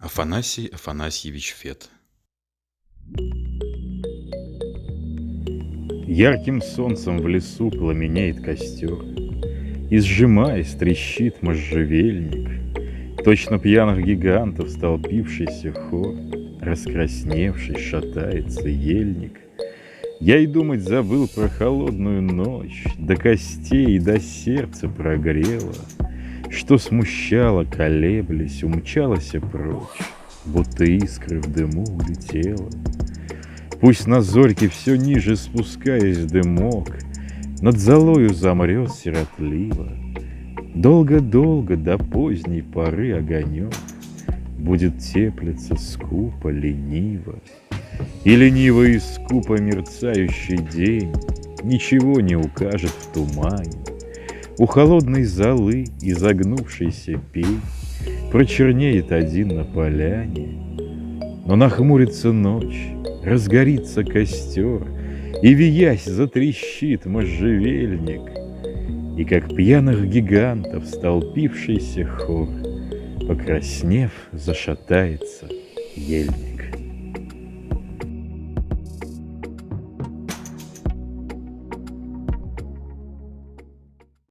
Афанасий Афанасьевич Фет. Ярким солнцем в лесу пламенеет костер, И, сжимаясь, трещит можжевельник. Точно пьяных гигантов столпившийся хор, Раскрасневшись, шатается ельник. Я и думать забыл про холодную ночь, До костей и до сердца прогрело, Что смущало, колеблясь, умчалась прочь, Будто искры в дыму улетела. Пусть на зорьке все ниже спускаясь дымок, Над золою замрет сиротливо. Долго-долго до поздней поры огонек Будет теплиться скупо, лениво. И лениво и скупо мерцающий день Ничего не укажет в тумане. У холодной золы изогнувшийся пень Прочернеет один на поляне. Но нахмурится ночь, разгорится костер, И, виясь, затрещит можжевельник, И, как пьяных гигантов столпившийся хор, Покраснев, зашатается ельник.